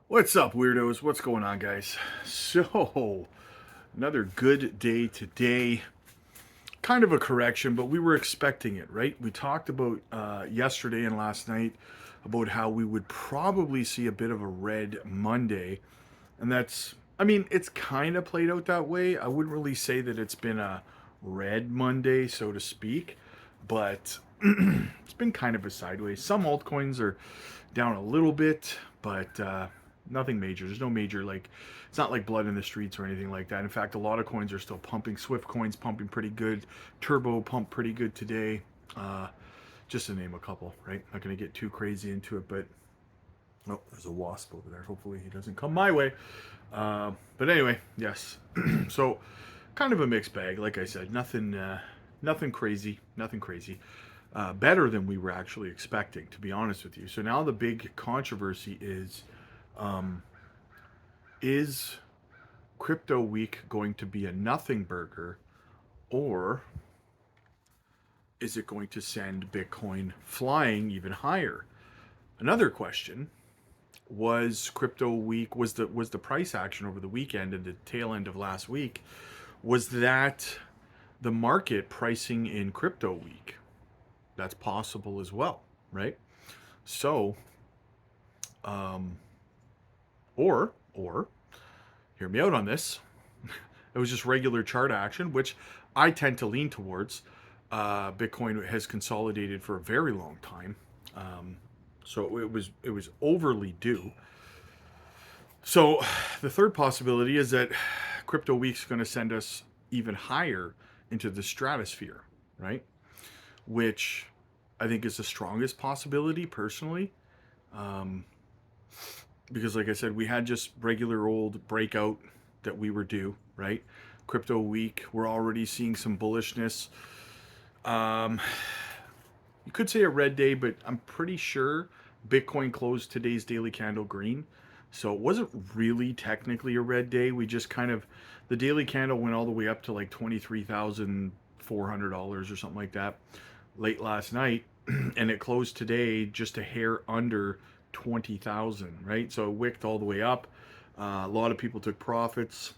What's up, weirdos? What's going on, guys? So, another good day today. Kind of a correction, but we were expecting it, right? We talked about yesterday and last night about how we would probably see a bit of a red Monday. And it's kind of played out that way. I wouldn't really say that it's been a red Monday, so to speak, but it's been kind of a sideways. Some altcoins are down a little bit, but nothing major. There's no major, like, it's not like blood in the streets or anything like that. In fact, a lot of coins are still pumping. Swift coins pumping pretty good. Turbo pumped pretty good today. Uh, just to name a couple, right? Not going to get too crazy into it, but oh, there's a wasp over there. Hopefully he doesn't come my way. But anyway, yes. So kind of a mixed bag. Like I said, nothing crazy, nothing crazy. Better than we were actually expecting, to be honest with you. So now the big controversy um, is Crypto Week going to be a nothing burger, or is it going to send Bitcoin flying even higher? Another question was Crypto Week was the price action over the weekend and the tail end of last week, was that the market pricing in Crypto Week? That's possible as well, right? So, um, or hear me out on this. It was just regular chart action, which I tend to lean towards. Bitcoin has consolidated for a very long time, so it was overly due. So the third possibility is that Crypto Week's going to send us even higher into the stratosphere, right? Which I think is the strongest possibility personally. Um, because, like I said, we had just regular old breakout that we were due, right? Crypto Week, we're already seeing some bullishness. Um, you could say a red day, but I'm pretty sure Bitcoin closed today's daily candle green. So it wasn't really technically a red day. We just kind of, the daily candle went all the way up to like $23,400 or something like that late last night. And it closed today just a hair under 20,000, right? So it wicked all the way up. A lot of people took profits.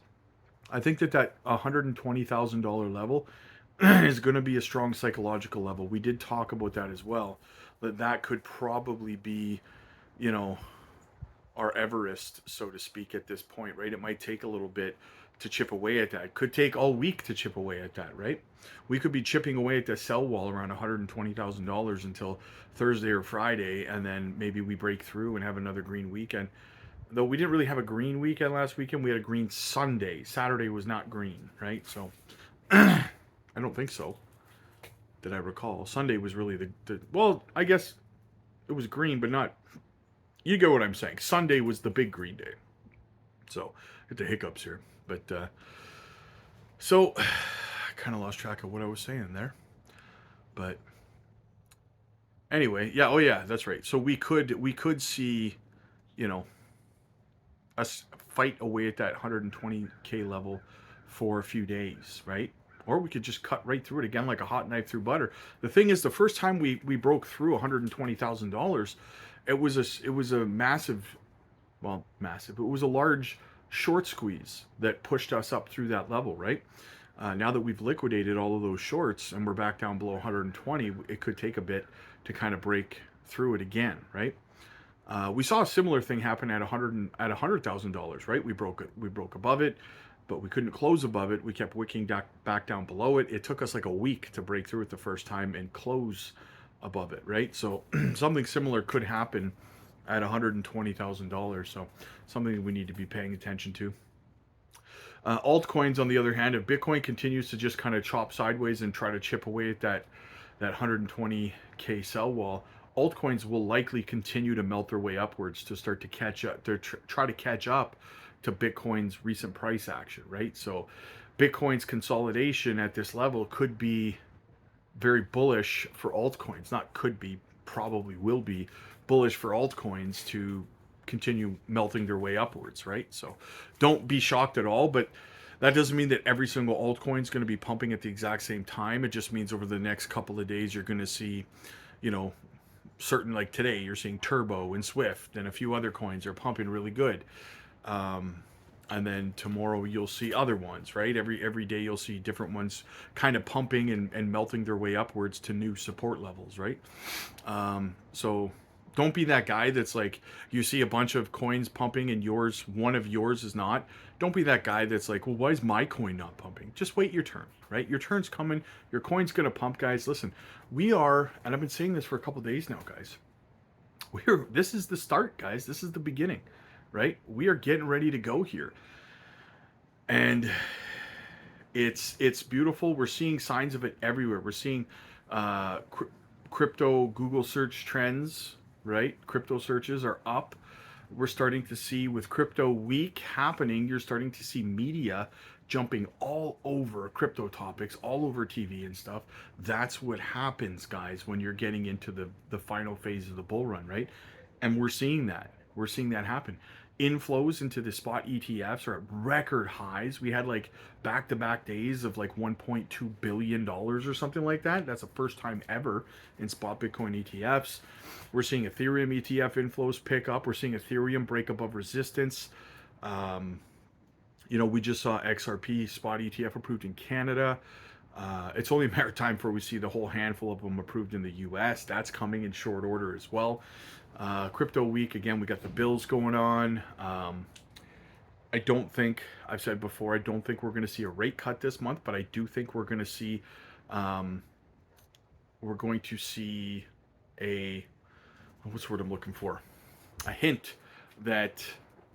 I think that $120,000 level is going to be a strong psychological level. We did talk about that as well. That could probably be, you know, our Everest, so to speak, at this point, right? It might take a little bit to chip away at that. It could take all week to chip away at that, right? We could be chipping away at the sell wall around $120,000 until Thursday or Friday, and then maybe we break through and have another green weekend. Though we didn't really have a green weekend last weekend, we had a green Sunday. Saturday was not green, right? So I don't think so, that I recall. Sunday was really the well, I guess it was green, but not. You get what I'm saying. Sunday was the big green day. So get the hiccups here, but so I kind of lost track of what I was saying there. But anyway, yeah. Oh yeah, that's right. So we could see, you know, us fight away at that 120K level for a few days, right? Or we could just cut right through it again like a hot knife through butter. The thing is, the first time we broke through $120,000, it was a massive, well, massive. It was a large short squeeze that pushed us up through that level, right? Now that we've liquidated all of those shorts and we're back down below 120, it could take a bit to kind of break through it again, right? We saw a similar thing happen at $100,000, right? We broke above it, but we couldn't close above it. We kept wicking back down below it. It took us like a week to break through it the first time and close above it, right? So something similar could happen at $120,000. So something we need to be paying attention to. Altcoins, on the other hand, if Bitcoin continues to just kind of chop sideways and try to chip away at that 120K sell wall, altcoins will likely continue to melt their way upwards to start to catch up, to try to catch up to Bitcoin's recent price action, right? So Bitcoin's consolidation at this level could be very bullish for altcoins. Not could be, probably will be bullish for altcoins to continue melting their way upwards, right? So don't be shocked at all, but that doesn't mean that every single altcoin is going to be pumping at the exact same time. It just means over the next couple of days you're going to see, you know, certain, like today, you're seeing Turbo and Swift and a few other coins are pumping really good. Um, and then tomorrow you'll see other ones, right? Every day you'll see different ones kind of pumping and melting their way upwards to new support levels, right? So don't be that guy that's like, you see a bunch of coins pumping and one of yours is not. Don't be that guy that's like, well, why is my coin not pumping? Just wait your turn, right? Your turn's coming. Your coin's gonna pump, guys. Listen, we are, and I've been saying this for a couple days now, guys. This is the start, guys. This is the beginning, right? We are getting ready to go here, and it's beautiful. We're seeing signs of it everywhere. We're seeing crypto Google search trends, right? Crypto searches are up. We're starting to see, with crypto week happening, you're starting to see media jumping all over crypto topics, all over TV and stuff. That's what happens, guys, when you're getting into the final phase of the bull run, right? And we're seeing that. We're seeing that happen. Inflows into the spot ETFs are at record highs. We had like back-to-back days of like $1.2 billion or something like that. That's the first time ever in spot Bitcoin ETFs. We're seeing Ethereum ETF inflows pick up. We're seeing Ethereum break above resistance. We just saw XRP spot ETF approved in Canada. It's only a matter of time before we see the whole handful of them approved in the US. That's coming in short order as well. Crypto week, again, we got the bills going on. I don't think, I've said before, I don't think we're going to see a rate cut this month, but I do think we're going to see, what's the word I'm looking for? A hint that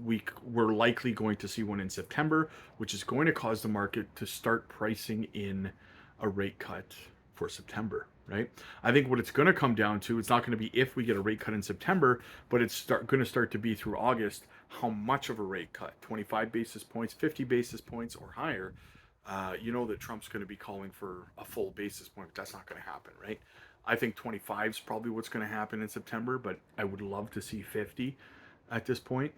we're likely going to see one in September, which is going to cause the market to start pricing in a rate cut for September, right? I think what it's going to come down to, it's not going to be if we get a rate cut in September, but it's going to start to be through August, how much of a rate cut, 25 basis points, 50 basis points or higher. That Trump's going to be calling for a full basis point, but that's not going to happen, right? I think 25 is probably what's going to happen in September, but I would love to see 50 at this point.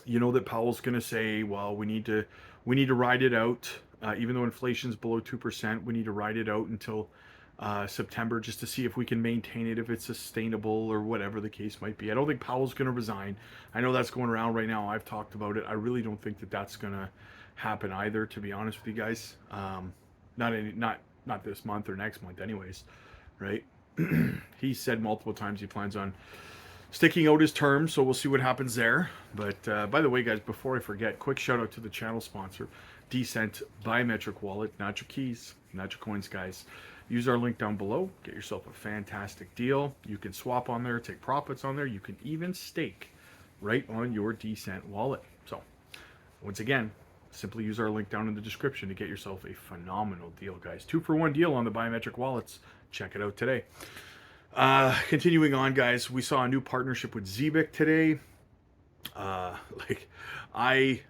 That Powell's going to say, well, we need to ride it out, even though inflation's below 2%. We need to ride it out until September, just to see if we can maintain it, if it's sustainable or whatever the case might be. I don't think Powell's going to resign. I know that's going around right now. I've talked about it. I really don't think that that's going to happen either, to be honest with you guys. Not this month or next month, anyways, right? He said multiple times he plans on sticking out his term, so we'll see what happens there. But by the way, guys, before I forget, quick shout out to the channel sponsor, Decent Biometric Wallet. Not your keys, not your coins, guys. Use our link down below. Get yourself a fantastic deal. You can swap on there, take profits on there. You can even stake right on your Decent wallet. So once again, simply use our link down in the description to get yourself a phenomenal deal, guys. 2-for-1 deal on the biometric wallets. Check it out today. Continuing on, guys, we saw a new partnership with Zbic today. I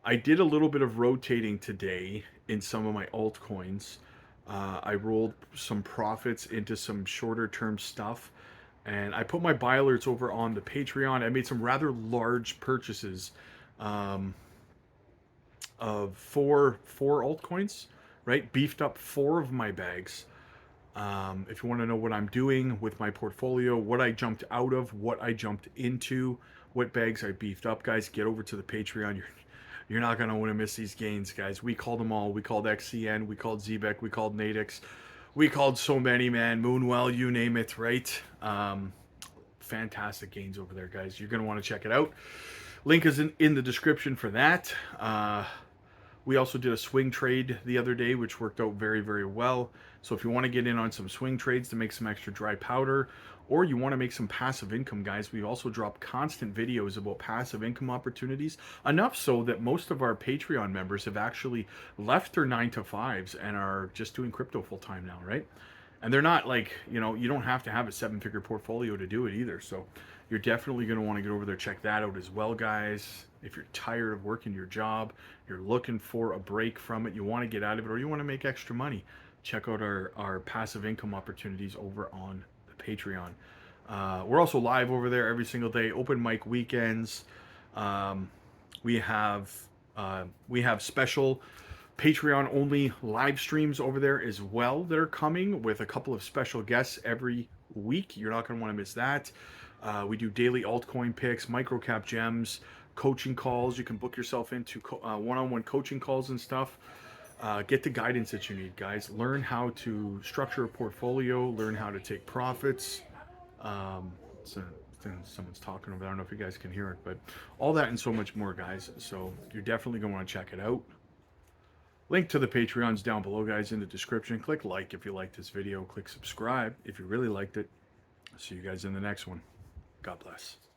did a little bit of rotating today in some of my altcoins. I rolled some profits into some shorter term stuff, and I put my buy alerts over on the Patreon. I made some rather large purchases of four altcoins, right? Beefed up 4 of my bags. If you want to know what I'm doing with my portfolio, what I jumped out of, what I jumped into, what bags I beefed up, guys, get over to the Patreon. You're not going to want to miss these gains, guys. We called them all. We called XCN, we called Zbic, we called Nadix, we called so many, man. Moonwell, you name it, right? Fantastic gains over there, guys. You're going to want to check it out. Link is in the description for that. We also did a swing trade the other day, which worked out very, very well. So if you want to get in on some swing trades to make some extra dry powder, or you want to make some passive income, guys, we also drop constant videos about passive income opportunities. Enough so that most of our Patreon members have actually left their 9-to-5s and are just doing crypto full time now, right? And they're not like, you don't have to have a 7-figure portfolio to do it either. So you're definitely going to want to get over there, check that out as well, guys. If you're tired of working your job, you're looking for a break from it, you want to get out of it, or you want to make extra money, check out our passive income opportunities over on the Patreon. We're also live over there every single day, open mic weekends. We have special Patreon only live streams over there as well that are coming with a couple of special guests every week. You're not going to want to miss that. We do daily altcoin picks, microcap gems, coaching calls. You can book yourself into one-on-one coaching calls and stuff. Get the guidance that you need, guys. Learn how to structure a portfolio, learn how to take profits. So someone's talking over there. I don't know if you guys can hear it, but all that and so much more, guys. So you're definitely going to want to check it out. Link to the Patreon's down below, guys, in the description. Click like if you liked this video. Click subscribe if you really liked it. See you guys in the next one. God bless.